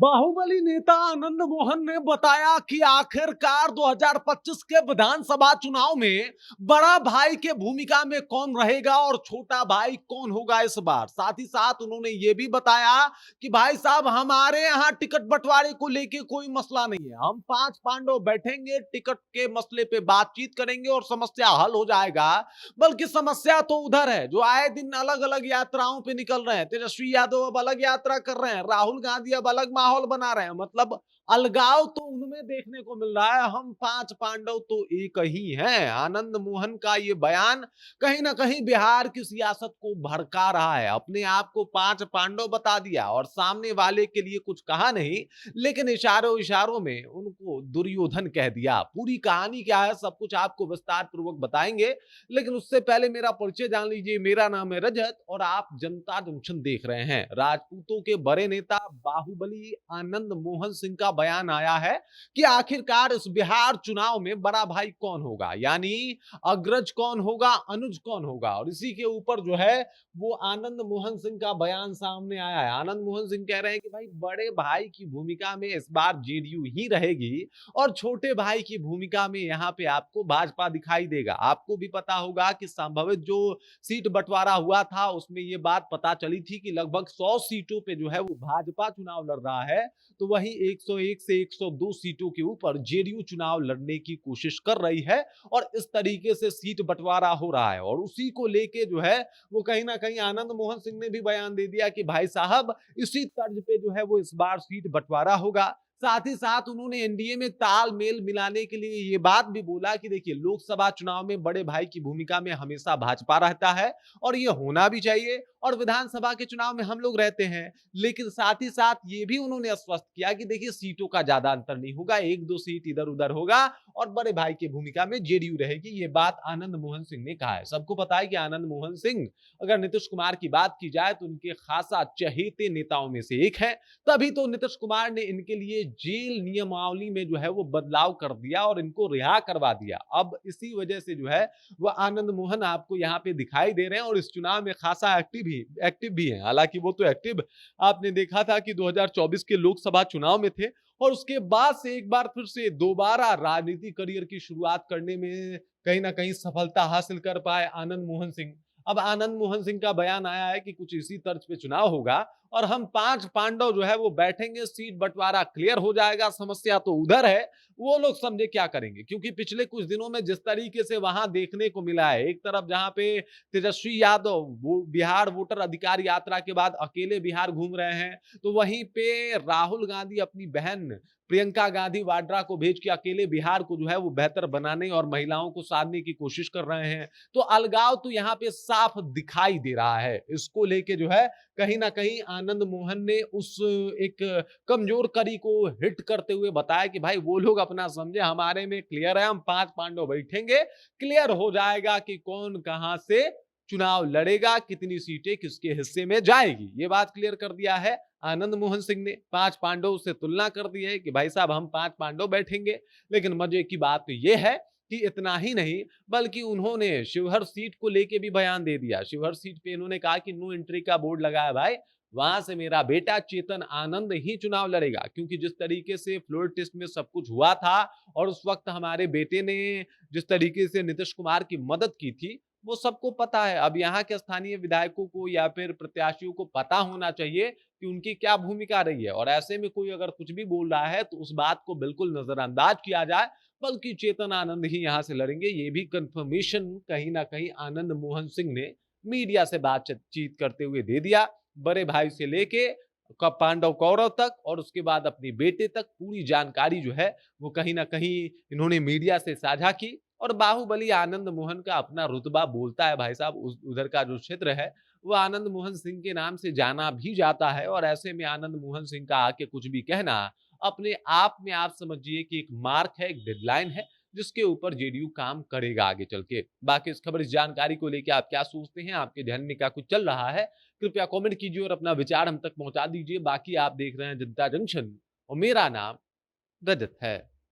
बाहुबली नेता आनंद मोहन ने बताया कि आखिरकार 2025 के विधानसभा चुनाव में बड़ा भाई के भूमिका में कौन रहेगा और छोटा भाई कौन होगा इस बार। साथ ही साथ उन्होंने ये भी बताया कि भाई साहब, हमारे यहाँ टिकट बंटवारे को लेके कोई मसला नहीं है। हम पांच पांडव बैठेंगे, टिकट के मसले पे बातचीत करेंगे और समस्या हल हो जाएगा। बल्कि समस्या तो उधर है जो आए दिन अलग अलग यात्राओं पे निकल रहे हैं। तेजस्वी यादव अब अलग यात्रा कर रहे हैं, राहुल गांधी अब अलग माहौल बना रहे हैं। मतलब अलगाव तो उनमें देखने को मिल रहा है। हम पांच पांडव तो एक ही हैं। आनंद मोहन का ये बयान कहीं ना कहीं बिहार की सियासत को भड़का रहा है। अपने आप को पांच पांडव बता दिया और सामने वाले के लिए कुछ कहा नहीं, लेकिन इशारों इशारों में उनको दुर्योधन कह दिया। पूरी कहानी क्या है सब कुछ आपको विस्तार पूर्वक बताएंगे, लेकिन उससे पहले मेरा परिचय जान लीजिए। मेरा नाम है रजत और आप जनता जंक्शन देख रहे हैं। राजपूतों के बड़े नेता बाहुबली आनंद मोहन सिंह का बयान आया है कि आखिरकार इस बिहार चुनाव में बड़ा भाई कौन होगा, यानी अग्रज कौन होगा, अनुज कौन होगा। और इसी के ऊपर जो है वो आनंद मोहन सिंह का बयान सामने आया है। आनंद मोहन सिंह कह रहे हैं कि भाई बड़े भाई की भूमिका में इस बार जेडीयू ही रहेगी और छोटे भाई की भूमिका में यहाँ पे आपको भाजपा दिखाई देगा। आपको भी पता होगा कि संभवित जो सीट बंटवारा हुआ था उसमें ये बात पता चली थी कि लगभग 100 सीटों पे जो है वो भाजपा चुनाव लड़ रहा है, तो वहीं 101 से 102 सीटों के ऊपर जेडीयू चुनाव लड़ने की कोशिश कर रही है और इस तरीके से सीट बंटवारा हो रहा है। और उसी को लेके जो है वो कहीं ना कहीं आनंद मोहन सिंह ने भी बयान दे दिया कि भाई साहब, इसी तर्ज पे जो है वो इस बार सीट बंटवारा होगा। साथ ही साथ उन्होंने एनडीए में तालमेल मिलाने के लिए ये बात भी बोला कि देखिए, लोकसभा चुनाव में बड़े भाई की भूमिका में हमेशा भाजपा रहता है और ये होना भी चाहिए, और विधानसभा के चुनाव में हम लोग रहते हैं। लेकिन साथ ही साथ ये भी उन्होंने स्पष्ट किया कि देखिए, सीटों का ज्यादा अंतर नहीं होगा, एक दो सीट इधर उधर होगा और बड़े भाई की भूमिका में जेडीयू रहेगी। ये बात आनंद मोहन सिंह ने कहा है। सबको पता है कि आनंद मोहन सिंह, अगर नीतीश कुमार की बात की जाए तो उनके खासा चहेते नेताओं में से एक है। तभी तो नीतीश कुमार ने इनके लिए जेल नियमावली में जो है वो बदलाव कर दिया और इनको रिहा करवा दिया। अब इसी वजह से जो है वह आनंद मोहन आपको यहाँ पे दिखाई दे रहे हैं और इस चुनाव में खासा एक्टिव भी है। हालांकि वो तो एक्टिव आपने देखा था कि 2024 के लोकसभा चुनाव में थे और उसके बाद से एक बार फिर से दोबारा राजनीतिक करियर की शुरुआत करने में कहीं ना कहीं सफलता हासिल कर पाए आनंद मोहन सिंह। अब आनंद मोहन सिंह का बयान आया है कि कुछ इसी तर्ज पे चुनाव होगा और हम पांच पांडव जो है वो बैठेंगे, सीट बंटवारा क्लियर हो जाएगा। समस्या तो उधर है, वो लोग समझे क्या करेंगे। क्योंकि पिछले कुछ दिनों में जिस तरीके से वहां देखने को मिला है, एक तरफ जहां पे तेजस्वी यादव वो बिहार वोटर अधिकार यात्रा के बाद अकेले बिहार घूम रहे हैं, तो वहीं पे राहुल गांधी अपनी बहन प्रियंका गांधी वाड्रा को भेज के अकेले बिहार को जो है वो बेहतर बनाने और महिलाओं को साधने की कोशिश कर रहे हैं। तो अलगाव तो यहाँ पे साफ दिखाई दे रहा है। इसको लेके जो है कहीं ना कहीं आनंद मोहन ने उस एक कमजोर कड़ी को हिट करते हुए बताया कि भाई वो लोग अपना समझे, हमारे में क्लियर है, हम पांच पांडव बैठेंगे, क्लियर हो जाएगा कि कौन कहां से चुनाव लड़ेगा, कितनी सीटें किसके हिस्से में जाएगी। ये बात क्लियर कर दिया है आनंद मोहन सिंह ने। पांच पांडव से तुलना कर दी है कि भाई साहब, हम पांच पांडव बैठेंगे। लेकिन मजे की बात तो यह है कि इतना ही नहीं, बल्कि उन्होंने शिवहर सीट को लेके भी बयान दे दिया। शिवहर सीट पे इन्होंने कहा कि नो एंट्री का बोर्ड लगा है भाई, वहां से मेरा बेटा चेतन आनंद ही चुनाव लड़ेगा। क्योंकि जिस तरीके से फ्लोर टेस्ट में सब कुछ हुआ था और उस वक्त हमारे बेटे ने जिस तरीके से नीतीश कुमार की मदद की थी, वो सबको पता है। अब यहाँ के स्थानीय विधायकों को या फिर प्रत्याशियों को पता होना चाहिए कि उनकी क्या भूमिका रही है, और ऐसे में कोई अगर कुछ भी बोल रहा है तो उस बात को बिल्कुल नजरअंदाज किया जाए। बल्कि चेतन आनंद ही यहाँ से लड़ेंगे, ये भी कंफर्मेशन कहीं ना कहीं आनंद मोहन सिंह ने मीडिया से बातचीत करते हुए दे दिया। बड़े भाई से लेके पांडव कौरव तक और उसके बाद अपने बेटे तक पूरी जानकारी जो है वो कहीं ना कहीं इन्होंने मीडिया से साझा की। और बाहुबली आनंद मोहन का अपना रुतबा बोलता है भाई साहब। उधर का जो क्षेत्र है वो आनंद मोहन सिंह के नाम से जाना भी जाता है, और ऐसे में आनंद मोहन सिंह का आके कुछ भी कहना अपने आप में आप समझिए कि एक मार्क है, एक डेडलाइन है, जिसके ऊपर जेडीयू काम करेगा आगे चल के। बाकी इस खबर, इस जानकारी को लेकर आप क्या सोचते हैं, आपके ध्यान में क्या कुछ चल रहा है, कृपया कमेंट कीजिए और अपना विचार हम तक पहुंचा दीजिए। बाकी आप देख रहे हैं जनता जंक्शन और मेरा नाम रजत है।